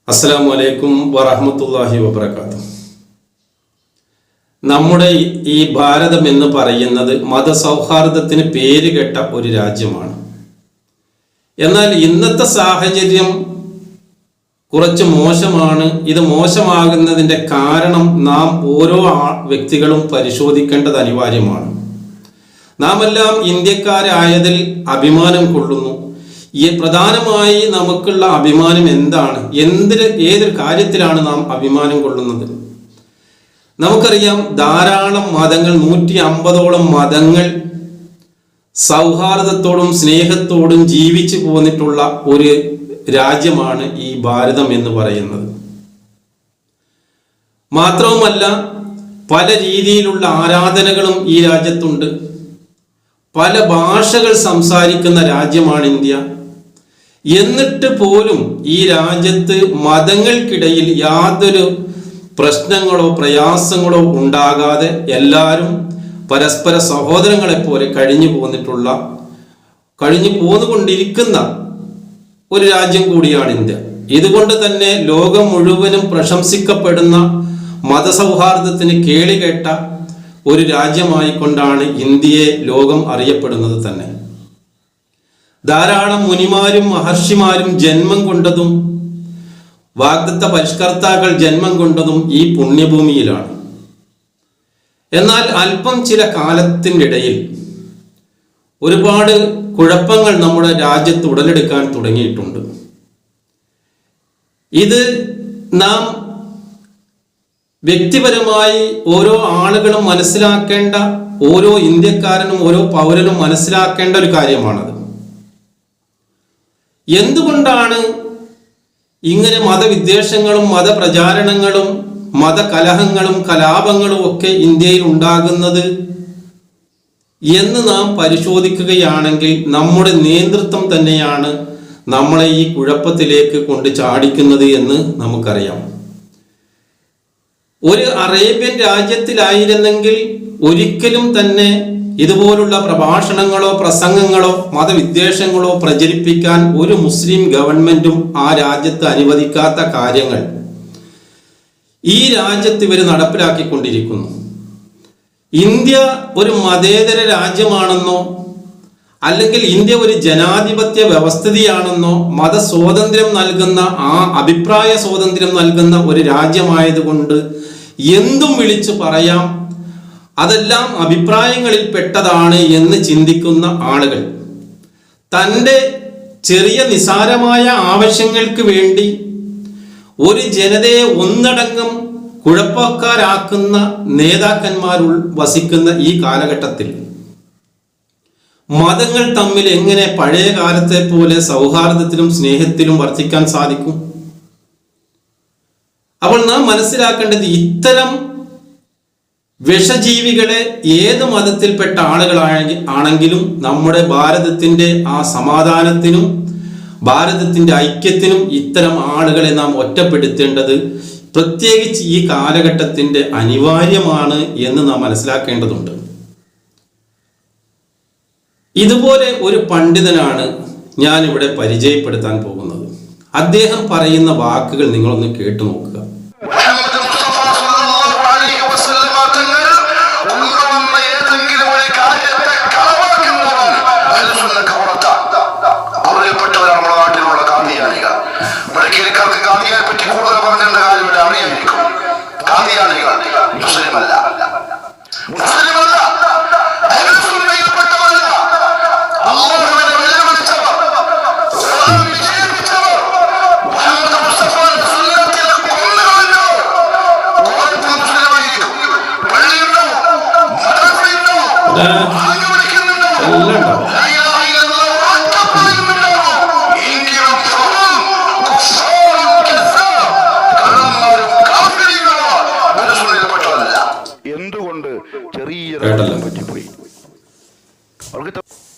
അസ്സലാമു അലൈക്കും വറഹ്മത്തുള്ളാഹി വബറകാതുഹു. നമ്മുടെ ഈ ഭാരതം എന്ന് പറയുന്നത് മതസൗഹാർദ്ദത്തിന് പേരുകെട്ട ഒരു രാജ്യമാണ്. എന്നാൽ ഇന്നത്തെ സാഹചര്യം കുറച്ച് മോശമാണ്. ഇത് മോശമാകുന്നതിൻ്റെ കാരണം നാം ഓരോ വ്യക്തികളും പരിശോധിക്കേണ്ടത് അനിവാര്യമാണ്. നാം എല്ലാം ഇന്ത്യക്കാരായതിൽ അഭിമാനം കൊള്ളുന്നു. പ്രധാനമായി നമുക്കുള്ള അഭിമാനം എന്താണ്? ഏതൊരു കാര്യത്തിലാണ് നാം അഭിമാനം കൊള്ളുന്നത്? നമുക്കറിയാം, ധാരാളം മതങ്ങൾ, 150ഓളം മതങ്ങൾ സൗഹാർദ്ദത്തോടും സ്നേഹത്തോടും ജീവിച്ചു പോന്നിട്ടുള്ള ഒരു രാജ്യമാണ് ഈ ഭാരതം എന്ന് പറയുന്നത്. മാത്രവുമല്ല, പല രീതിയിലുള്ള ആരാധനകളും ഈ രാജ്യത്തുണ്ട്. പല ഭാഷകൾ സംസാരിക്കുന്ന രാജ്യമാണ് ഇന്ത്യ. എന്നിട്ട് പോലും ഈ രാജ്യത്ത് മതങ്ങൾക്കിടയിൽ യാതൊരു പ്രശ്നങ്ങളോ പ്രയാസങ്ങളോ ഉണ്ടാകാതെ എല്ലാവരും പരസ്പര സഹോദരങ്ങളെപ്പോലെ കഴിഞ്ഞു പോന്നുകൊണ്ടിരിക്കുന്ന ഒരു രാജ്യം കൂടിയാണ് ഇന്ത്യ. ഇതുകൊണ്ട് തന്നെ ലോകം മുഴുവനും പ്രശംസിക്കപ്പെടുന്ന മതസൗഹാർദ്ദത്തിന് കേളികേട്ട ഒരു രാജ്യമായിക്കൊണ്ടാണ് ഇന്ത്യയെ ലോകം അറിയപ്പെടുന്നത് തന്നെ. ധാരാളം മുനിമാരും മഹർഷിമാരും ജന്മം കൊണ്ടതും വാഗ്ദത്ത പരിഷ്കർത്താക്കൾ ജന്മം കൊണ്ടതും ഈ പുണ്യഭൂമിയിലാണ്. എന്നാൽ അല്പം ചില കാലത്തിൻ്റെ ഇടയിൽ ഒരുപാട് കുഴപ്പങ്ങൾ നമ്മുടെ രാജ്യത്ത് ഉടലെടുക്കാൻ തുടങ്ങിയിട്ടുണ്ട്. ഇത് നാം വ്യക്തിപരമായി ഓരോ ആളുകളും മനസ്സിലാക്കേണ്ട, ഓരോ ഇന്ത്യക്കാരനും ഓരോ പൗരനും മനസ്സിലാക്കേണ്ട ഒരു കാര്യമാണത്. എന്തുകൊണ്ടാണ് ഇങ്ങനെ മതവിദ്വേഷങ്ങളും മതപ്രചാരണങ്ങളും മതകലഹങ്ങളും കലാപങ്ങളും ഒക്കെ ഇന്ത്യയിൽ ഉണ്ടാകുന്നത് എന്ന് നാം പരിശോധിക്കുകയാണെങ്കിൽ നമ്മുടെ നേതൃത്വം തന്നെയാണ് നമ്മളെ ഈ കുഴപ്പത്തിലേക്ക് കൊണ്ട് ചാടിക്കുന്നത് എന്ന് നമുക്കറിയാം. ഒരു അറേബ്യൻ രാജ്യത്തിലായിരുന്നെങ്കിൽ ഒരിക്കലും തന്നെ ഇതുപോലുള്ള പ്രഭാഷണങ്ങളോ പ്രസംഗങ്ങളോ മതവിദ്വേഷങ്ങളോ പ്രചരിപ്പിക്കാൻ ഒരു മുസ്ലിം ഗവൺമെന്റും ആ രാജ്യത്ത് അനുവദിക്കാത്ത കാര്യങ്ങൾ ഈ രാജ്യത്ത് ഇവർ നടപ്പിലാക്കിക്കൊണ്ടിരിക്കുന്നു. ഇന്ത്യ ഒരു മതേതര രാജ്യമാണെന്നോ അല്ലെങ്കിൽ ഇന്ത്യ ഒരു ജനാധിപത്യ വ്യവസ്ഥിതിയാണെന്നോ മതസ്വാതന്ത്ര്യം നൽകുന്ന, ആ അഭിപ്രായ സ്വാതന്ത്ര്യം നൽകുന്ന ഒരു രാജ്യമായതുകൊണ്ട് എന്തും വിളിച്ചു പറയാം, അതെല്ലാം അഭിപ്രായങ്ങളിൽ പെട്ടതാണ് എന്ന് ചിന്തിക്കുന്ന ആളുകൾ തൻ്റെ ചെറിയ നിസാരമായ ആവശ്യങ്ങൾക്ക് വേണ്ടി ഒരു ജനതയെ ഒന്നടങ്കം കുഴപ്പക്കാരാക്കുന്ന നേതാക്കന്മാർ വസിക്കുന്ന ഈ കാലഘട്ടത്തിൽ മതങ്ങൾ തമ്മിൽ എങ്ങനെ പഴയ കാലത്തെ പോലെ സൗഹാർദ്ദത്തിലും സ്നേഹത്തിലും വർദ്ധിക്കാൻ സാധിക്കും? അപ്പോൾ നാം മനസ്സിലാക്കേണ്ടത്, ഇത്തരം വിഷജീവികളെ ഏത് മതത്തിൽപ്പെട്ട ആണെങ്കിലും നമ്മുടെ ഭാരതത്തിന്റെ ആ സമാധാനത്തിനും ഭാരതത്തിന്റെ ഐക്യത്തിനും ഇത്തരം ആളുകളെ നാം ഒറ്റപ്പെടുത്തേണ്ടത് പ്രത്യേകിച്ച് ഈ കാലഘട്ടത്തിന്റെ അനിവാര്യമാണ് എന്ന് നാം മനസ്സിലാക്കേണ്ടതുണ്ട്. ഇതുപോലെ ഒരു പണ്ഡിതനാണ് ഞാൻ ഇവിടെ പരിചയപ്പെടുത്താൻ പോകുന്നത്. അദ്ദേഹം പറയുന്ന വാക്കുകൾ നിങ്ങളൊന്ന് കേട്ടു നോക്കുക.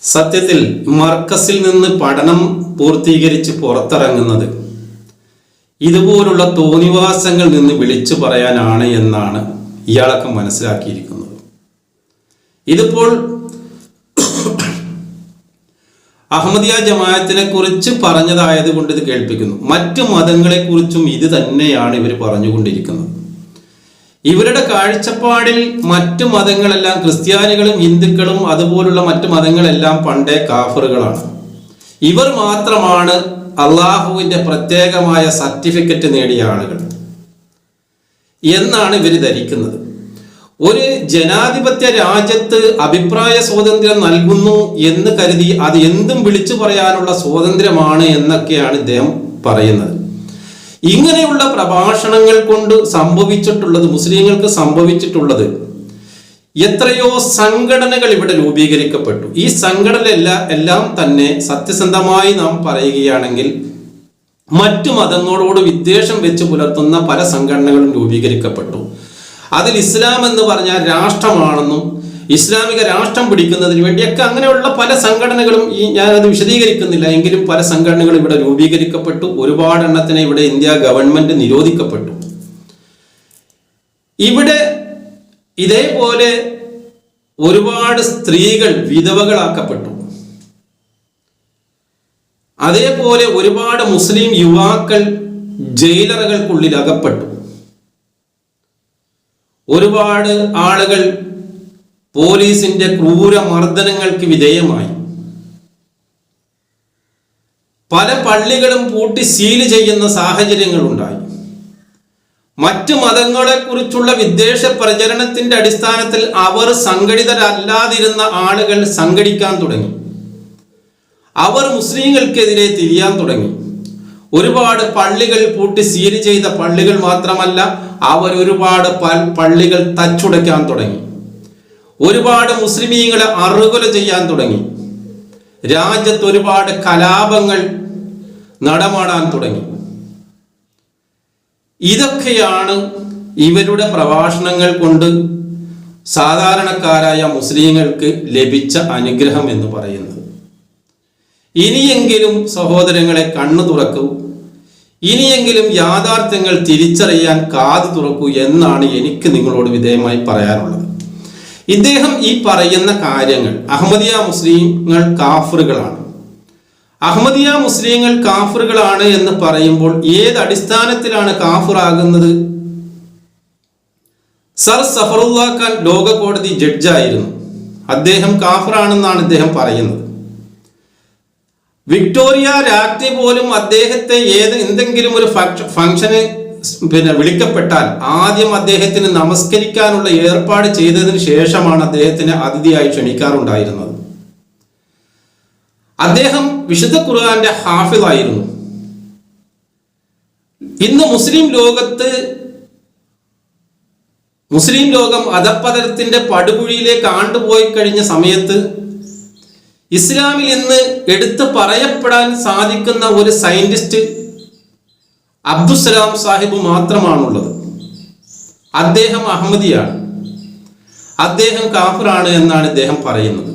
സത്യത്തിൽ മർക്കസിൽ നിന്ന് പഠനം പൂർത്തീകരിച്ച് പുറത്തിറങ്ങുന്നത് ഇതുപോലുള്ള തോന്നിവാസങ്ങൾ നിന്ന് വിളിച്ചു പറയാനാണ് എന്നാണ് ഇയാളൊക്കെ മനസ്സിലാക്കിയിരിക്കുന്നത്. ഇതിപ്പോൾ അഹമ്മദിയ ജമാഅത്തിനെ കുറിച്ച് പറഞ്ഞതായത് കൊണ്ട് ഇത് കേൾപ്പിക്കുന്നു. മറ്റു മതങ്ങളെ കുറിച്ചും ഇത് തന്നെയാണ് ഇവർ പറഞ്ഞുകൊണ്ടിരിക്കുന്നത്. ഇവരുടെ കാഴ്ചപ്പാടിൽ മറ്റു മതങ്ങളെല്ലാം, ക്രിസ്ത്യാനികളും ഹിന്ദുക്കളും അതുപോലുള്ള മറ്റു മതങ്ങളെല്ലാം പണ്ടേ കാഫറുകളാണ്. ഇവർ മാത്രമാണ് അള്ളാഹുവിൻ്റെ പ്രത്യേകമായ സർട്ടിഫിക്കറ്റ് നേടിയ ആളുകൾ എന്നാണ് ഇവർ ധരിക്കുന്നത്. ഒരു ജനാധിപത്യ രാജ്യത്ത് അഭിപ്രായ സ്വാതന്ത്ര്യം നൽകുന്നു എന്ന് കരുതി അത് എന്തും വിളിച്ചു പറയാനുള്ള സ്വാതന്ത്ര്യമാണ് എന്നൊക്കെയാണ് ഇദ്ദേഹം പറയുന്നത്. ഇങ്ങനെയുള്ള പ്രഭാഷണങ്ങൾ കൊണ്ട് സംഭവിച്ചിട്ടുള്ളത്, മുസ്ലിങ്ങൾക്ക് സംഭവിച്ചിട്ടുള്ളത്, എത്രയോ സംഘടനകൾ ഇവിടെ രൂപീകരിക്കപ്പെട്ടു. ഈ സംഘടന എല്ലാം തന്നെ സത്യസന്ധമായി നാം പറയുകയാണെങ്കിൽ മറ്റു മതങ്ങളോട് വിദ്വേഷം വെച്ച് പുലർത്തുന്ന പല സംഘടനകളും രൂപീകരിക്കപ്പെട്ടു. അതിൽ ഇസ്ലാം എന്ന് പറഞ്ഞാൽ രാഷ്ട്രമാണെന്നും ഇസ്ലാമിക രാഷ്ട്രം പിടിക്കുന്നതിന് വേണ്ടിയൊക്കെ അങ്ങനെയുള്ള പല സംഘടനകളും, ഞാനത് വിശദീകരിക്കുന്നില്ല എങ്കിലും പല സംഘടനകളും ഇവിടെ രൂപീകരിക്കപ്പെട്ടു. ഒരുപാട് എണ്ണത്തിനെ ഇവിടെ ഇന്ത്യ ഗവൺമെന്റ് നിരോധിക്കപ്പെട്ടു. ഇവിടെ ഇതേപോലെ ഒരുപാട് സ്ത്രീകൾ വിധവകളാക്കപ്പെട്ടു. അതേപോലെ ഒരുപാട് മുസ്ലിം യുവാക്കൾ ജയിലറുകൾക്കുള്ളിൽ അകപ്പെട്ടു. ഒരുപാട് ആളുകൾ പോലീസിന്റെ ക്രൂരമർദ്ദനങ്ങൾക്ക് വിധേയമായി. പല പള്ളികളും പൂട്ടി സീൽ ചെയ്യുന്ന സാഹചര്യങ്ങളുണ്ടായി. മറ്റു മതങ്ങളെ കുറിച്ചുള്ള വിദ്വേഷ പ്രചരണത്തിന്റെ അടിസ്ഥാനത്തിൽ അവർ സംഘടിതരല്ലാതിരുന്ന ആളുകൾ സംഘടിക്കാൻ തുടങ്ങി. അവർ മുസ്ലിങ്ങൾക്കെതിരെ തിരിയാൻ തുടങ്ങി. ഒരുപാട് പള്ളികൾ പൂട്ടി സീൽ ചെയ്ത പള്ളികൾ മാത്രമല്ല, അവർ ഒരുപാട് പള്ളികൾ തച്ചുടയ്ക്കാൻ തുടങ്ങി. ഒരുപാട് മുസ്ലിമീങ്ങളെ അറുകൊല ചെയ്യാൻ തുടങ്ങി. രാജ്യത്ത് ഒരുപാട് കലാപങ്ങൾ നടമാടാൻ തുടങ്ങി. ഇതൊക്കെയാണ് ഇവരുടെ പ്രഭാഷണങ്ങൾ കൊണ്ട് സാധാരണക്കാരായ മുസ്ലിങ്ങൾക്ക് ലഭിച്ച അനുഗ്രഹം എന്ന് പറയുന്നത്. ഇനിയെങ്കിലും സഹോദരങ്ങളെ കണ്ണു തുറക്കൂ, ഇനിയെങ്കിലും യാഥാർത്ഥ്യങ്ങൾ തിരിച്ചറിയാൻ കാതു തുറക്കൂ എന്നാണ് എനിക്ക് നിങ്ങളോട് വിധേയമായി പറയാനുള്ളത്. ഇദ്ദേഹം ഈ പറയുന്ന കാര്യങ്ങൾ, അഹമ്മദിയ മുസ്ലിങ്ങൾ കാഫറുകളാണ്, അഹമ്മദിയ മുസ്ലിങ്ങൾ കാഫറുകളാണ് എന്ന് പറയുമ്പോൾ ഏത് അടിസ്ഥാനത്തിലാണ് കാഫിറാകുന്നത്? സർ സഫറുല്ലാ ഖാൻ ലോക കോടതി ജഡ്ജായിരുന്നു. അദ്ദേഹം കാഫിറാണെന്നാണ് ഇദ്ദേഹം പറയുന്നത്. വിക്ടോറിയ രാജ്ഞി പോലും അദ്ദേഹത്തെ എന്തെങ്കിലും ഒരു ഫംഗ്ഷന് വിളിക്കപ്പെട്ടാൽ ആദ്യം അദ്ദേഹത്തിന് നമസ്കരിക്കാനുള്ള ഏർപ്പാട് ചെയ്തതിന് ശേഷമാണ് അദ്ദേഹത്തിന് അതിഥിയായി ക്ഷണിക്കാറുണ്ടായിരുന്നത്. അദ്ദേഹം വിശുദ്ധ ഖുർആന്റെ ഹാഫിളായിരുന്നു. ഇന്ന് മുസ്ലിം ലോകം അധപ്പതനത്തിന്റെ പടുകുഴിയിലേക്ക് ആണ്ടുപോയി കഴിഞ്ഞ സമയത്ത് ഇസ്ലാമിൽ ഇന്ന് എടുത്തു പറയപ്പെടാൻ സാധിക്കുന്ന ഒരു സയന്റിസ്റ്റ് അബ്ദുസ്സലാം സാഹിബ് മാത്രമാണുള്ളത്. അദ്ദേഹം അഹമ്മദിയാണ്, അദ്ദേഹം കാഫിറാണ് എന്നാണ് ഇദ്ദേഹം പറയുന്നത്.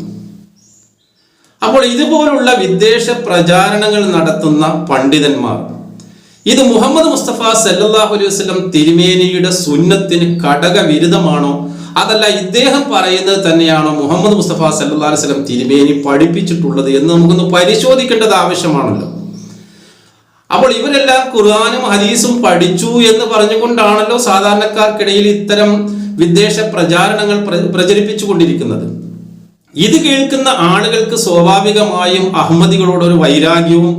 അപ്പോൾ ഇതുപോലുള്ള വിദ്വേഷ പ്രചാരണങ്ങൾ നടത്തുന്ന പണ്ഡിതന്മാർ, ഇത് മുഹമ്മദ് മുസ്തഫ സല്ലല്ലാഹു അലൈഹി വസല്ലം തിരുമേനിയുടെ സുന്നത്തിന് കടകവിരുദ്ധമാണോ, അതല്ല ഇദ്ദേഹം പറയുന്നത് തന്നെയാണോ മുഹമ്മദ് മുസ്തഫ സല്ലല്ലാഹു അലൈഹി വസല്ലം തിരുമേനി പഠിപ്പിച്ചിട്ടുള്ളത് എന്ന് നമുക്കൊന്ന് പരിശോധിക്കേണ്ടത് ആവശ്യമാണല്ലോ. അപ്പോൾ ഇവരെല്ലാം ഖുർആനും ഹദീസും പഠിച്ചു എന്ന് പറഞ്ഞുകൊണ്ടാണല്ലോ സാധാരണക്കാർക്കിടയിൽ ഇത്തരം വിദ്വേഷ പ്രചാരണങ്ങൾ പ്രചരിപ്പിച്ചു കൊണ്ടിരിക്കുന്നത്. ഇത് കേൾക്കുന്ന ആളുകൾക്ക് സ്വാഭാവികമായും അഹമ്മദികളോട് ഒരു വൈരാഗ്യവും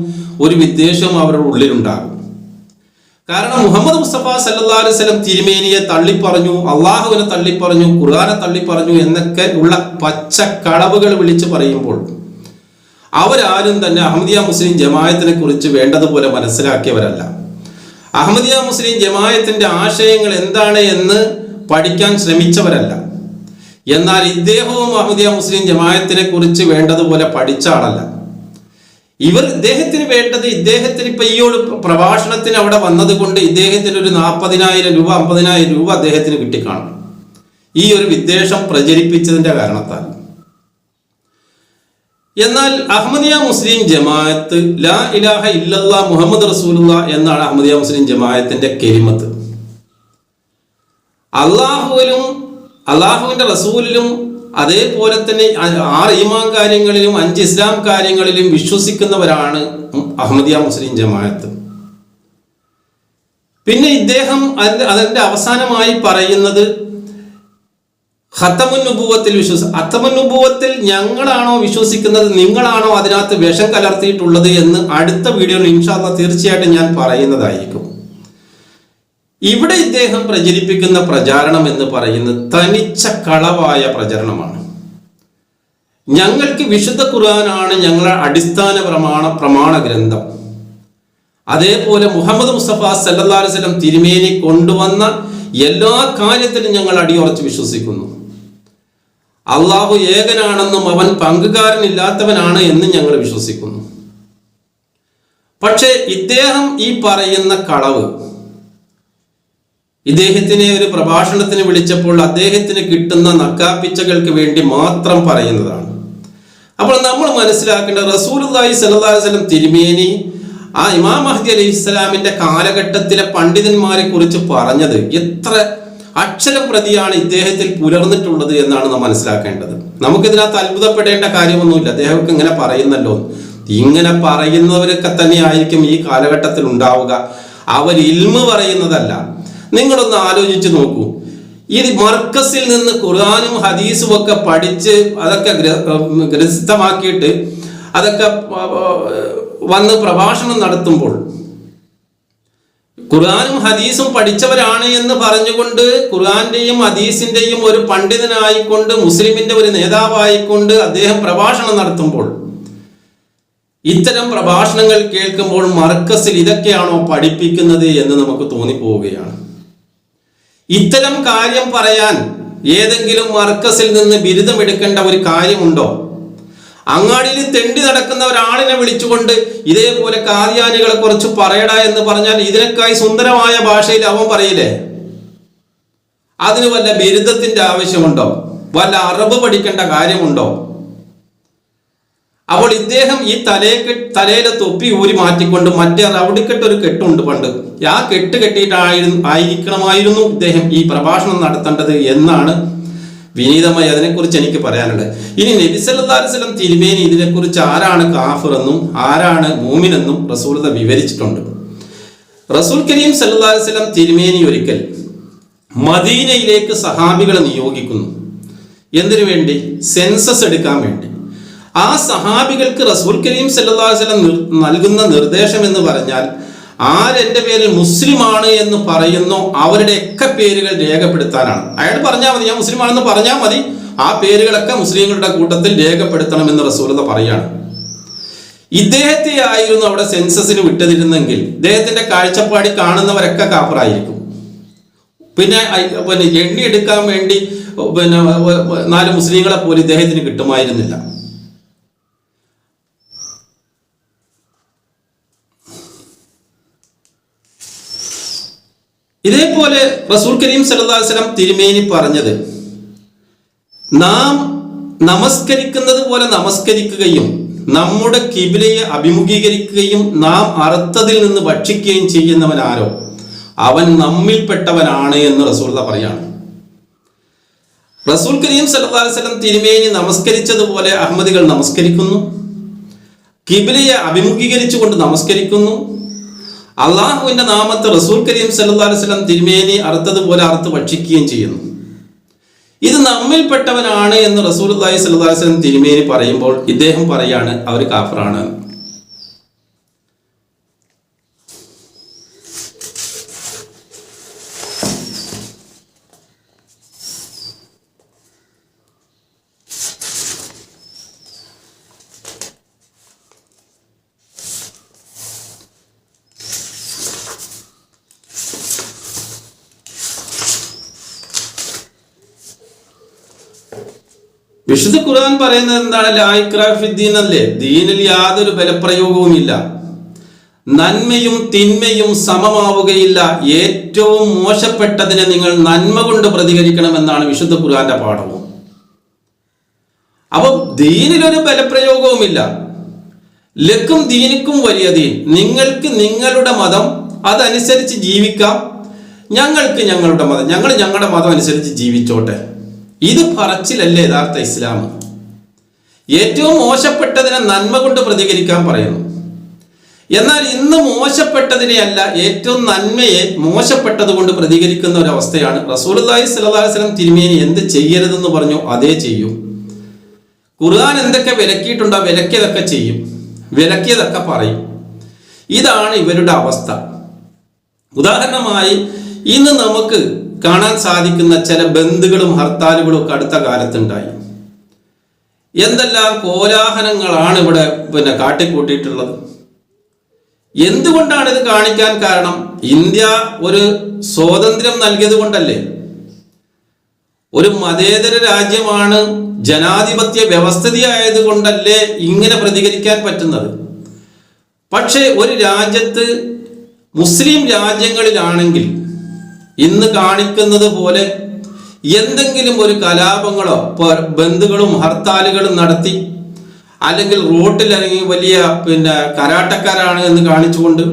ഒരു വിദ്വേഷവും അവരുടെ ഉള്ളിലുണ്ടാകും. കാരണം മുഹമ്മദ് മുസ്തഫ സല്ലല്ലാഹു അലൈഹി വസല്ലം തിരുമേനിയെ തള്ളിപ്പറഞ്ഞു, അള്ളാഹുവിനെ തള്ളിപ്പറഞ്ഞു, ഖുർആനെ തള്ളിപ്പറഞ്ഞു എന്നൊക്കെ ഉള്ള പച്ചക്കളവുകൾ വിളിച്ചു പറയുമ്പോൾ അവരാരും തന്നെ അഹമ്മദിയ മുസ്ലിം ജമാഅത്തിനെ കുറിച്ച് വേണ്ടതുപോലെ മനസ്സിലാക്കിയവരല്ല. അഹമ്മദിയ മുസ്ലിം ജമാഅത്തിന്റെ ആശയങ്ങൾ എന്താണ് എന്ന് പഠിക്കാൻ ശ്രമിച്ചവരല്ല. എന്നാൽ ഇദ്ദേഹവും അഹമ്മദിയ മുസ്ലിം ജമാഅത്തിനെ കുറിച്ച് വേണ്ടതുപോലെ പഠിച്ച ആളല്ല. ഇദ്ദേഹത്തിന് വേണ്ടത്, ഇദ്ദേഹത്തിന് ഇപ്പൊ ഈ ഒരു പ്രഭാഷണത്തിന് അവിടെ വന്നത് കൊണ്ട് ഇദ്ദേഹത്തിന് ഒരു 40,000 രൂപ 50,000 രൂപ അദ്ദേഹത്തിന് കിട്ടിക്കാണും ഈ ഒരു വിദ്വേഷം പ്രചരിപ്പിച്ചതിന്റെ കാരണത്താൽ. എന്നാൽ അഹമ്മദിയ മുസ്ലിം ജമാഅത്ത് ലാ ഇലാഹ ഇല്ലല്ലാഹ് മുഹമ്മദ് റസൂലുള്ളാഹ് എന്നാണ് അഹമ്മദിയ മുസ്ലിം ജമാഅത്തിന്റെ കെലിമത്ത്. അള്ളാഹുവിലും അള്ളാഹുവിന്റെ റസൂലിലും അതേപോലെ തന്നെ 6 ഈമാൻ കാര്യങ്ങളിലും 5 ഇസ്ലാം കാര്യങ്ങളിലും വിശ്വസിക്കുന്നവരാണ് അഹമ്മദിയ മുസ്ലിം ജമാഅത്ത്. പിന്നെ ഇദ്ദേഹം അതിന്റെ അവസാനമായി പറയുന്നത് ഖത്തമുൻ നുബുവത്തിൽ ഖത്തമുൻ നുബുവത്തിൽ ഞങ്ങളാണോ വിശ്വസിക്കുന്നത്, നിങ്ങളാണോ അതിനകത്ത് വിഷം കലർത്തിയിട്ടുള്ളത് എന്ന് അടുത്ത വീഡിയോയിൽ ഇൻഷാ അല്ലാഹ് തീർച്ചയായിട്ടും ഞാൻ പറയുന്നതായിരിക്കും. ഇവിടെ ഇദ്ദേഹം പ്രചരിപ്പിക്കുന്ന പ്രചാരണം എന്ന് പറയുന്നത് തനിച്ച കളവായ പ്രചരണമാണ്. ഞങ്ങൾക്ക് വിശുദ്ധ ഖുർആനാണ് ഞങ്ങളുടെ അടിസ്ഥാന പ്രമാണ ഗ്രന്ഥം. അതേപോലെ മുഹമ്മദ് മുസ്തഫ സല്ലല്ലാഹു അലൈഹി വസല്ലം തിരുമേനി കൊണ്ടുവന്ന എല്ലാ കാര്യത്തിലും ഞങ്ങൾ അടിയുറച്ച് വിശ്വസിക്കുന്നു. അള്ളാഹു ഏകനാണെന്നും അവൻ പങ്കുകാരനില്ലാത്തവനാണ് എന്നും ഞങ്ങൾ വിശ്വസിക്കുന്നു. പക്ഷേ ഇദ്ദേഹം ഈ പറയുന്ന കളവ് ഇദ്ദേഹത്തിനെ ഒരു പ്രഭാഷണത്തിന് വിളിച്ചപ്പോൾ അദ്ദേഹത്തിന് കിട്ടുന്ന നക്കാപ്പിച്ചകൾക്ക് വേണ്ടി മാത്രം പറയുന്നതാണ്. അപ്പോൾ നമ്മൾ മനസ്സിലാക്കേണ്ട റസൂലുള്ളാഹി സ്വല്ലല്ലാഹു അലൈഹി വസല്ലം തിരുമേനി ആ ഇമാം മഹ്ദി അലൈഹിസ്സലാമിന്റെ കാലഘട്ടത്തിലെ പണ്ഡിതന്മാരെ കുറിച്ച് പറഞ്ഞത് എത്ര അക്ഷരം പ്രതിയാണ് ഇദ്ദേഹത്തിൽ പുലർന്നിട്ടുള്ളത് എന്നാണ് നാം മനസ്സിലാക്കേണ്ടത്. നമുക്കിതിനകത്ത് അത്ഭുതപ്പെടേണ്ട കാര്യമൊന്നുമില്ല. അദ്ദേഹമൊക്കെ ഇങ്ങനെ പറയുന്നല്ലോ, ഇങ്ങനെ പറയുന്നവരൊക്കെ തന്നെ ആയിരിക്കും ഈ കാലഘട്ടത്തിൽ ഉണ്ടാവുക. അവർ ഇൽമ് പറയുന്നതല്ല. നിങ്ങളൊന്ന് ആലോചിച്ച് നോക്കൂ. ഈ മർക്കസിൽ നിന്ന് ഖുർആനും ഹദീസും ഒക്കെ പഠിച്ച് അതൊക്കെ ഗ്രന്ഥമാക്കിയിട്ട് അതൊക്കെ വന്ന് പ്രഭാഷണം നടത്തുമ്പോൾ ഖുർആനും ഹദീസും പഠിച്ചവരാണ് എന്ന് പറഞ്ഞുകൊണ്ട് ഖുർആന്റെയും ഹദീസിന്റെയും ഒരു പണ്ഡിതനായിക്കൊണ്ട് മുസ്ലിമിന്റെ ഒരു നേതാവായിക്കൊണ്ട് അദ്ദേഹം പ്രഭാഷണം നടത്തുമ്പോൾ ഇത്തരം പ്രഭാഷണങ്ങൾ കേൾക്കുമ്പോൾ മർക്കസിൽ ഇതൊക്കെയാണോ പഠിപ്പിക്കുന്നത് എന്ന് നമുക്ക് തോന്നിപ്പോവുകയാണ്. ഇത്തരം കാര്യം പറയാൻ ഏതെങ്കിലും മർക്കസിൽ നിന്ന് ബിരുദമെടുക്കേണ്ട ഒരു കാര്യമുണ്ടോ? അങ്ങാടിയിൽ തെണ്ടി നടക്കുന്ന ഒരാളിനെ വിളിച്ചുകൊണ്ട് ഇതേപോലെ കാദ്യാനികളെ കുറിച്ച് പറയടാ എന്ന് പറഞ്ഞാൽ ഇതിനേക്കായി സുന്ദരമായ ഭാഷയിൽ അവൻ പറയില്ലേ? അതിന് വല്ല ബിരുദത്തിന്റെ ആവശ്യമുണ്ടോ? വല്ല അറബ് പഠിക്കേണ്ട കാര്യമുണ്ടോ? അപ്പോൾ ഇദ്ദേഹം ഈ തലയിലെ തൊപ്പി ഊരി മാറ്റിക്കൊണ്ട് മറ്റേ റൗഡിക്കെട്ട് ഒരു കെട്ടുണ്ട് പണ്ട്, ആ കെട്ട് കെട്ടിയിട്ടായിരിക്കണമായിരുന്നു ഇദ്ദേഹം ഈ പ്രഭാഷണം നടത്തേണ്ടത് എന്നാണ് വിനീതമായി അതിനെക്കുറിച്ച് എനിക്ക് പറയാനുള്ളത്. ഇനി നബി സല്ലല്ലാഹു അലൈഹി വസല്ലം തിരുമേനി ഇതിനെക്കുറിച്ച് ആരാണ് കാഫിർ എന്നും ആരാണ് മൂമിൻ എന്നും റസൂലുള്ളാഹി വിവരിച്ചിട്ടുണ്ട്. റസൂൽ കരീം സല്ലല്ലാഹു അലൈഹി വസല്ലം തിരുമേനി ഒരിക്കൽ മദീനയിലേക്ക് സഹാബികളെ നിയോഗിക്കുന്നു. എന്തിനു വേണ്ടി? സെൻസസ് എടുക്കാൻ വേണ്ടി. ആ സഹാബികൾക്ക് റസൂൽ കരീം സല്ലല്ലാഹു അലൈഹി വസല്ലം നൽകുന്ന നിർദ്ദേശം എന്ന് പറഞ്ഞാൽ ആരെന്റെ പേരിൽ മുസ്ലിമാണ് എന്ന് പറയുന്നോ അവരുടെയൊക്കെ പേരുകൾ രേഖപ്പെടുത്താനാണ്. അയാൾ പറഞ്ഞാൽ മതി, ഞാൻ മുസ്ലിമാണെന്ന് പറഞ്ഞാൽ മതി, ആ പേരുകളൊക്കെ മുസ്ലിങ്ങളുടെ കൂട്ടത്തിൽ രേഖപ്പെടുത്തണമെന്ന് റസൂലുള്ളാഹി പറയാണ്. ഇദ്ദേഹത്തെ ആയിരുന്നു അവിടെ സെൻസസിന് വിട്ടതിരുന്നെങ്കിൽ ഇദ്ദേഹത്തിന്റെ കാഴ്ചപ്പാടി കാണുന്നവരൊക്കെ കാഫിറായിരിക്കും. പിന്നെ എണ്ണിയെടുക്കാൻ വേണ്ടി 4 മുസ്ലിങ്ങളെ പോലും ഇദ്ദേഹത്തിന് കിട്ടുമായിരുന്നില്ല. ഇതേപോലെ റസൂൽ കരീം സല്ലല്ലാഹു അലൈഹി വസല്ലം തിരുമേനി പറഞ്ഞത്, നാം നമസ്കരിക്കുന്നത് പോലെ നമസ്കരിക്കുകയും നമ്മുടെ ഖിബ്ലയെ അഭിമുഖീകരിക്കുകയും നാം അറുത്തതിൽ നിന്ന് ഭക്ഷിക്കുകയും ചെയ്യുന്നവനാരോ അവൻ നമ്മിൽപ്പെട്ടവനാണ് എന്ന് റസൂലുള്ളാഹി പറയാണ്. റസൂൽ കരീം സല്ലല്ലാഹു അലൈഹി വസല്ലം തിരുമേനി നമസ്കരിച്ചതുപോലെ അഹമ്മദികൾ നമസ്കരിക്കുന്നു, ഖിബ്ലയെ അഭിമുഖീകരിച്ചുകൊണ്ട് നമസ്കരിക്കുന്നു, അള്ളാഹുവിന്റെ നാമത്തെ റസൂൽ കരീം സല്ലല്ലാഹു അലൈഹി വസല്ലം തിരുമേനി അറുത്തതുപോലെ അറുത്ത് ഭക്ഷിക്കുകയും ചെയ്യുന്നു. ഇത് നമ്മിൽപ്പെട്ടവനാണ് എന്ന് റസൂലുള്ളാഹി സ്വല്ലല്ലാഹു അലൈഹി വസല്ലം തിരുമേനി പറയുമ്പോൾ ഇദ്ദേഹം പറയാണ് അവർ കാഫിറാണ്. വിശുദ്ധ ഖുർആൻ പറയുന്നത് എന്താണ്? ലാ ഇക്റാഹ ഫിദ്ദീൻ അല്ലേ? ദീനിൽ യാതൊരു ബലപ്രയോഗവും ഇല്ല. നന്മയും തിന്മയും സമമാവുകയില്ല. ഏറ്റവും മോശപ്പെട്ടതിനെ നിങ്ങൾ നന്മ കൊണ്ട് പ്രതികരിക്കണമെന്നാണ് വിശുദ്ധ ഖുർആന്റെ പാഠവും. അപ്പൊ ദീനിലൊരു ബലപ്രയോഗവുമില്ല. ലക്കും ദീനിക്കും വലിയ ദീൻ, നിങ്ങൾക്ക് നിങ്ങളുടെ മതം അതനുസരിച്ച് ജീവിക്കാം, ഞങ്ങൾക്ക് ഞങ്ങളുടെ മതം, ഞങ്ങൾ ഞങ്ങളുടെ മതം അനുസരിച്ച് ജീവിച്ചോട്ടെ ഇത് പറച്ചിലല്ലേ യഥാർത്ഥ ഇസ്ലാം? ഏറ്റവും മോശപ്പെട്ടതിനെ നന്മ കൊണ്ട് പ്രതികരിക്കാൻ പറയുന്നു. എന്നാൽ ഇന്ന് മോശപ്പെട്ടതിനെയല്ല, ഏറ്റവും നന്മയെ മോശപ്പെട്ടത് കൊണ്ട് പ്രതികരിക്കുന്ന ഒരു അവസ്ഥയാണ്. റസൂലുള്ളാഹി സ്വല്ലല്ലാഹു അലൈഹി വസല്ലം തിരുമേനി എന്ത് ചെയ്യരുതെന്ന് പറഞ്ഞു അതേ ചെയ്യും. ഖുർആൻ എന്തൊക്കെ വിലക്കിയിട്ടുണ്ടോ വിലക്കിയതൊക്കെ ചെയ്യും, വിലക്കിയതൊക്കെ പറയും. ഇതാണ് ഇവരുടെ അവസ്ഥ. ഉദാഹരണമായി ഇന്ന് നമുക്ക് കാണാൻ സാധിക്കുന്ന ചില ബന്ദുകളും ഹർത്താലുകളും ഒക്കെ അടുത്ത കാലത്തുണ്ടായി. എന്തെല്ലാം കോലാഹലങ്ങളാണ് ഇവിടെ കാട്ടിക്കൂട്ടിയിട്ടുള്ളത്. എന്തുകൊണ്ടാണ് ഇത് കാണിക്കാൻ കാരണം? ഇന്ത്യ ഒരു സ്വാതന്ത്ര്യം നൽകിയത് കൊണ്ടല്ലേ? ഒരു മതേതര രാജ്യമാണ്, ജനാധിപത്യ വ്യവസ്ഥിതിയായത് കൊണ്ടല്ലേ ഇങ്ങനെ പ്രതികരിക്കാൻ പറ്റുന്നത്. പക്ഷേ ഒരു രാജ്യത്ത്, മുസ്ലിം രാജ്യങ്ങളിലാണെങ്കിൽ ഇന്ന് കാണിക്കുന്നത് പോലെ എന്തെങ്കിലും ഒരു കലാപങ്ങളോ ബന്ദുകളും ഹർത്താലുകളും നടത്തി, അല്ലെങ്കിൽ റോട്ടിലിറങ്ങി വലിയ കരാട്ടക്കാരാണ് എന്ന് കാണിച്ചുകൊണ്ട്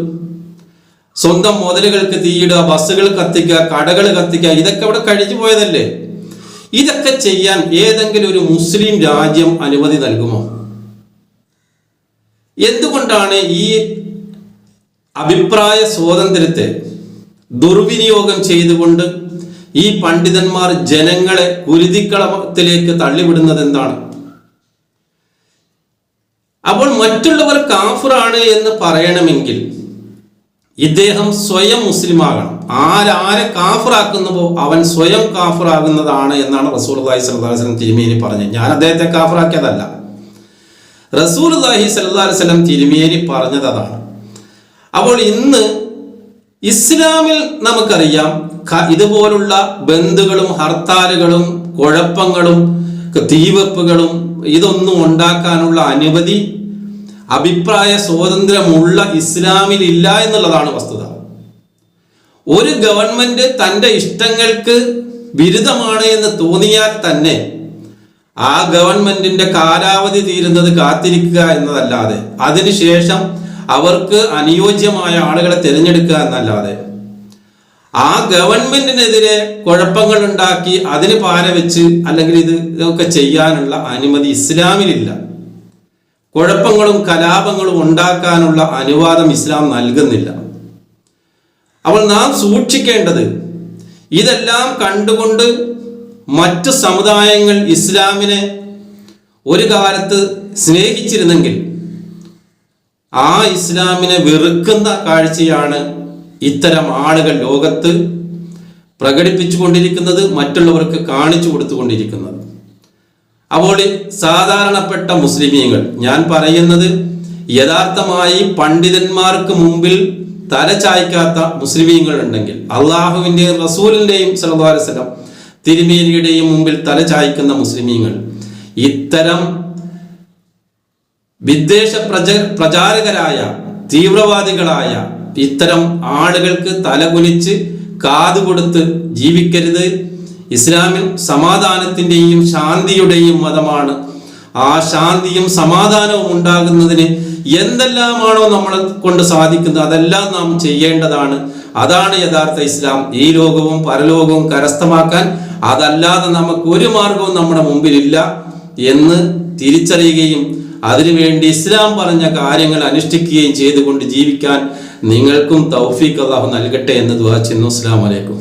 സ്വന്തം മുതലുകൾക്ക് തീയിടുക, ബസ്സുകൾ കത്തിക്കുക, കടകൾ കത്തിക്കുക, ഇതൊക്കെ അവിടെ കഴിഞ്ഞു പോയതല്ലേ? ഇതൊക്കെ ചെയ്യാൻ ഏതെങ്കിലും ഒരു മുസ്ലിം രാജ്യം അനുമതി നൽകുമോ? എന്തുകൊണ്ടാണ് ഈ അഭിപ്രായ സ്വാതന്ത്ര്യത്തെ ദുർവിനിയോഗം ചെയ്തുകൊണ്ട് ഈ പണ്ഡിതന്മാർ ജനങ്ങളെ കുരുതിക്കളത്തിലേക്ക് തള്ളിവിടുന്നത്? എന്താണ്? അപ്പോൾ മറ്റുള്ളവർ കാഫിറാണ് എന്ന് പറയണമെങ്കിൽ ഇദ്ദേഹം സ്വയം മുസ്ലിമാകണം. ആരെ കാഫിറാക്കുന്നുവോ അവൻ സ്വയം കാഫിറാകുന്നതാണ് എന്നാണ് റസൂലുള്ളാഹി സ്വല്ലല്ലാഹു അലൈഹി വസല്ലം തിരുമേനി പറഞ്ഞത്. ഞാൻ അദ്ദേഹത്തെ കാഫിറാക്കിയതല്ല, റസൂലുള്ളാഹി സ്വല്ലല്ലാഹു അലൈഹി വസല്ലം തിരുമേനി പറഞ്ഞത് അതാണ്. അപ്പോൾ ഇന്ന് ഇസ്ലാമിൽ നമുക്കറിയാം, ഇതുപോലുള്ള ബന്ദുകളും ഹർത്താലുകളും കുഴപ്പങ്ങളും തീവെപ്പുകളും ഇതൊന്നും ഉണ്ടാക്കാനുള്ള അനുമതി അഭിപ്രായ സ്വാതന്ത്ര്യമുള്ള ഇസ്ലാമിൽ ഇല്ല എന്നുള്ളതാണ് വസ്തുത. ഒരു ഗവൺമെന്റ് തൻ്റെ ഇഷ്ടങ്ങൾക്ക് വിരുദ്ധമാണ് എന്ന് തോന്നിയാൽ തന്നെ ആ ഗവൺമെന്റിന്റെ കാലാവധി തീരുന്നത് കാത്തിരിക്കുക എന്നതല്ലാതെ, അതിനുശേഷം അവർക്ക് അനുയോജ്യമായ ആളുകളെ തിരഞ്ഞെടുക്കുക എന്നല്ലാതെ, ആ ഗവൺമെന്റിനെതിരെ കുഴപ്പങ്ങൾ ഉണ്ടാക്കി അതിന് പാരവെച്ച് അല്ലെങ്കിൽ ഇതൊക്കെ ചെയ്യാനുള്ള അനുമതി ഇസ്ലാമിലില്ല. കുഴപ്പങ്ങളും കലാപങ്ങളും ഉണ്ടാക്കാനുള്ള അനുവാദം ഇസ്ലാം നൽകുന്നില്ല. അപ്പോൾ നാം സൂക്ഷിക്കേണ്ടത്, ഇതെല്ലാം കണ്ടുകൊണ്ട് മറ്റു സമുദായങ്ങൾ ഇസ്ലാമിനെ ഒരു കാലത്ത് സ്നേഹിച്ചിരുന്നെങ്കിൽ ആ ഇസ്ലാമിനെ വെറുക്കുന്ന കാഴ്ചയാണ് ഇത്തരം ആളുകൾ ലോകത്ത് പ്രകടിപ്പിച്ചുകൊണ്ടിരിക്കുന്നത്, മറ്റുള്ളവർക്ക് കാണിച്ചു കൊടുത്തുകൊണ്ടിരിക്കുന്നത്. അപ്പോൾ സാധാരണപ്പെട്ട മുസ്ലിമീങ്ങൾ, ഞാൻ പറയുന്നത് യഥാർത്ഥമായി പണ്ഡിതന്മാർക്ക് മുമ്പിൽ തല ചായ്ക്കാത്ത മുസ്ലിമീങ്ങൾ ഉണ്ടെങ്കിൽ, അള്ളാഹുവിൻ്റെയും റസൂലിൻ്റെയും സല്ലല്ലാഹു അലൈഹി വസല്ലം തിരുമേനിയുടെയും മുമ്പിൽ തല ചായ്ക്കുന്ന മുസ്ലിമീങ്ങൾ ഇത്തരം വിദ്വേഷ പ്രചാരകരായ തീവ്രവാദികളായ ഇത്തരം ആളുകൾക്ക് തലകുനിച്ച് കാതുകൊടുത്ത് ജീവിക്കരുത്. ഇസ്ലാമിൽ സമാധാനത്തിൻ്റെയും ശാന്തിയുടെയും മതമാണ്. ആ ശാന്തിയും സമാധാനവും ഉണ്ടാകുന്നതിന് എന്തെല്ലാമാണോ നമ്മളെ കൊണ്ട് സാധിക്കുന്നത് അതെല്ലാം നാം ചെയ്യേണ്ടതാണ്. അതാണ് യഥാർത്ഥ ഇസ്ലാം. ഈ ലോകവും പരലോകവും കരസ്ഥമാക്കാൻ അതല്ലാതെ നമുക്ക് ഒരു മാർഗവും നമ്മുടെ മുമ്പിലില്ല എന്ന് തിരിച്ചറിയുകയും അതിനുവേണ്ടി ഇസ്ലാം പറഞ്ഞ കാര്യങ്ങൾ അനുഷ്ഠിക്കുകയും ചെയ്തുകൊണ്ട് ജീവിക്കാൻ നിങ്ങൾക്കും തൗഫീഖ് അല്ലാഹു നൽകട്ടെ എന്ന് ദുആ ചെയ്യുന്നു. അസ്സലാമു അലൈക്കും.